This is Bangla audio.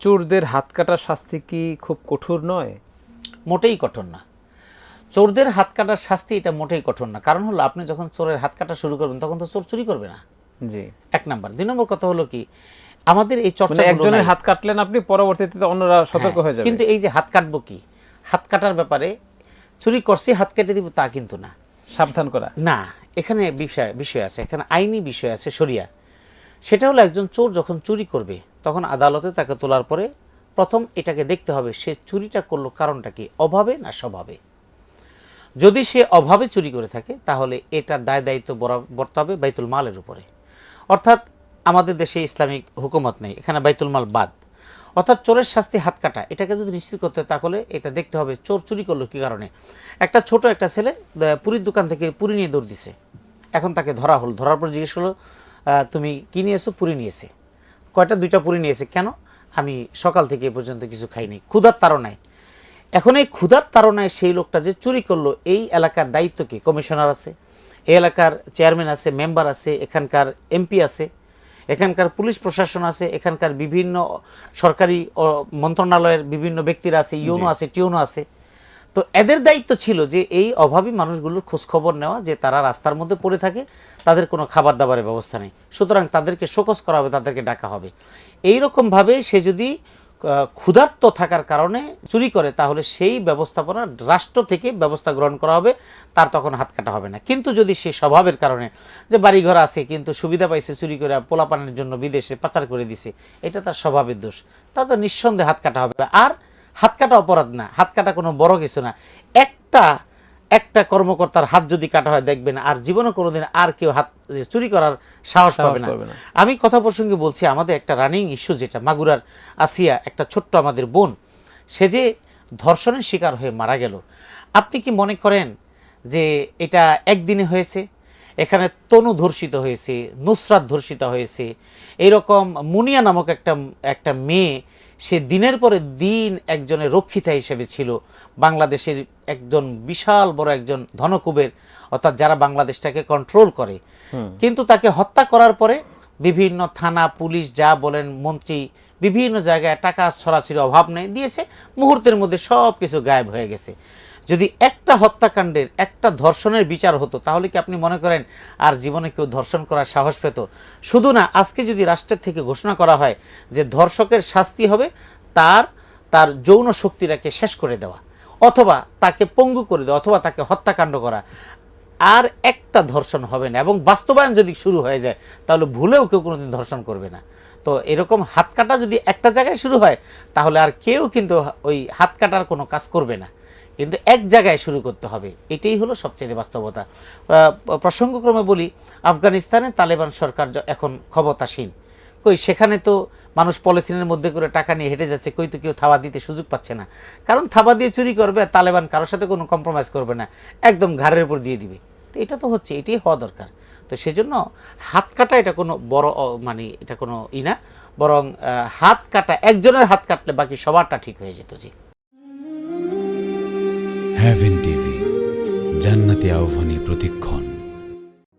চোরদের হাত কাটার শাস্তি কি খুব কঠোর নয়? মোটেই কঠোর না। চোরদের হাত কাটার শাস্তি এটা মোটেই কঠোর না। কারণ হলো আপনি যখন চোরের হাত কাটা শুরু করবেন তখন তো চোর চুরি করবে না। জি। ১ নাম্বার। ২ নম্বর কথা হলো কি, আমাদের এই মানে চর্চাগুলো একজনের নাই। হাত কাটলেন আপনি, পরবর্তীতে অন্যরা সতর্ক হয়ে যাবে। কিন্তু এই যে হাত কাটবো কি, হাত কাটার ব্যাপারে চুরি করছি হাত কেটে দিব তা কিন্তু না। সাবধান করা। না, এখানে বিষয় আছে, এখানে আইনি বিষয় আছে, শরিয়া। সেটা হলো একজন চোর যখন চুরি করবে তখন আদালতে তাকে তোলার পরে প্রথম এটাকে দেখতে হবে সে চুরিটা করলো কারণটা কি, অভাবে না স্বভাবে। যদি সে অভাবে চুরি করে থাকে তাহলে এটা দায় দায়িত্ব বর্তাবে বাইতুল মালের উপরে। অর্থাৎ আমাদের দেশে ইসলামিক হুকুমত নেই, এখানে বাইতুল মাল বাদ। অর্থাৎ চোরের শাস্তি হাত কাটা, এটাকে যদি নিশ্চিত করতে হয় তাহলে এটা দেখতে হবে চোর চুরি করলো কী কারণে। একটা ছেলে পুরীর দোকান থেকে পুরি নিয়ে দৌড় দিছে, এখন তাকে ধরা হলো। ধরার পর জিজ্ঞেস করলো তুমি কী নিয়েছো? পুরি নিয়েছে। কয়টা? 2টা পুরি নিয়েছে। কেন? আমি সকাল থেকে এ পর্যন্ত কিছু খাইনি, ক্ষুধার তাড়নায়। এখন এই ক্ষুধার তাড়নায় সেই লোকটা যে চুরি করলো, এই এলাকার দায়িত্ব কি? কমিশনার আছে, এই এলাকার চেয়ারম্যান আছে, মেম্বার আছে, এখানকার এমপি আছে, এখানকার পুলিশ প্রশাসন আছে, এখানকার বিভিন্ন সরকারি মন্ত্রণালয়ের বিভিন্ন ব্যক্তিরা আছে, ইউনো আছে, টিউনো আছে। তো এদের দায়িত্ব ছিল যে এই অভাবী মানুষগুলোর খোঁজখবর নেওয়া, যে তারা রাস্তার মধ্যে পড়ে থাকে, তাদের কোনো খাবার দাবারের ব্যবস্থা নেই, সুতরাং তাদেরকে শোকজ করা হবে, তাদেরকে ডাকা হবে। এইরকমভাবে সে যদি ক্ষুধার্ত থাকার কারণে চুরি করে তাহলে সেই ব্যবস্থাপনা রাষ্ট্র থেকে ব্যবস্থা গ্রহণ করা হবে, তার তখন হাত কাটা হবে না। কিন্তু যদি সে স্বভাবের কারণে, যে বাড়িঘর আছে কিন্তু সুবিধা পাইছে চুরি করে পোলাপানের জন্য বিদেশে পাচার করে দিছে, এটা তার স্বভাবের দোষ, তা তো নিঃসন্দেহে হাত কাটা হবে। আর হাত কাটা অপরাধ না, হাত কাটা কোনো বড় কিছু না। একটা কর্মকর্তার হাত যদি কাটা হয় দেখবেন আর জীবনে কোনোদিন আর কেউ হাত চুরি করার সাহস পাবে না। আমি কথা প্রসঙ্গে বলছি, আমাদের একটা রানিং ইস্যু যেটা মাগুরার আসিয়া, একটা ছোট্ট আমাদের বোন, সে যে ধর্ষণের শিকার হয়ে মারা গেল, আপনি কি মনে করেন যে এটা একদিনে হয়েছে? এখানে তনু ধর্ষিত হয়েছে, নুসরাত ধর্ষিত হয়েছে, এইরকম মুনিয়া নামক একটা মেয়ে, সে দিনের পরে দিন একজনের রক্ষিতা হিসেবে ছিল, বাংলাদেশের একজন বিশাল বড় একজন ধনকুবের, অর্থাৎ যারা বাংলাদেশটাকে কন্ট্রোল করে। কিন্তু তাকে হত্যা করার পরে বিভিন্ন থানা, পুলিশ, যা বলেন, মন্ত্রী, বিভিন্ন জায়গায় টাকা ছড়াছড়ি অভাব নেই দিয়েছে, মুহূর্তের মধ্যে সব কিছু গায়েব হয়ে গেছে। যদি একটা হত্যাকাণ্ডের, একটা ধর্ষণের বিচার হতো তাহলে কি আপনি মনে করেন আর জীবনে কেউ ধর্ষণ করার সাহস পেত? শুধু না, আজকে যদি রাষ্ট্রের থেকে ঘোষণা করা হয় যে ধর্ষকের শাস্তি হবে তার যৌন শক্তিটাকে শেষ করে দেওয়া, অথবা তাকে পঙ্গু করে দেওয়া, অথবা তাকে হত্যাকাণ্ড করা, আর একটা ধর্ষণ হবে না, এবং বাস্তবায়ন যদি শুরু হয়ে যায় তাহলে ভুলেও কেউ কোনোদিন ধর্ষণ করবে না। তো এরকম হাত কাটা যদি একটা জায়গায় শুরু হয় তাহলে আর কেউ কিন্তু ওই হাত কাটার কোনো কাজ করবে না, কিন্তু এক জায়গায় শুরু করতে হবে। এটাই হলো সবচেয়ে বাস্তবতা। প্রসঙ্গক্রমে বলি, আফগানিস্তানে তালেবান সরকার এখন ক্ষমতাসীন, কই সেখানে তো মানুষ পলিথিনের মধ্যে করে টাকা নিয়ে হেঁটে যাচ্ছে, কই তো কেউ থাবা দিতে সুযোগ পাচ্ছে না। কারণ থাবা দিয়ে চুরি করবে আর তালেবান কারোর সাথে কোনো কম্প্রোমাইজ করবে না, একদম ঘাড়ের উপর দিয়ে দিবে। তো এটা তো হচ্ছে, এটাই হওয়া দরকার। তো সেজন্য হাত কাটা এটা কোনো বড় মানে এটা কোনো না, বরং হাত কাটা, একজনের হাত কাটলে বাকি সবারটা ঠিক হয়ে যেত। জি। হেভেন টিভি, জান্নাতি আহ্বানী প্রতিক্ষণ।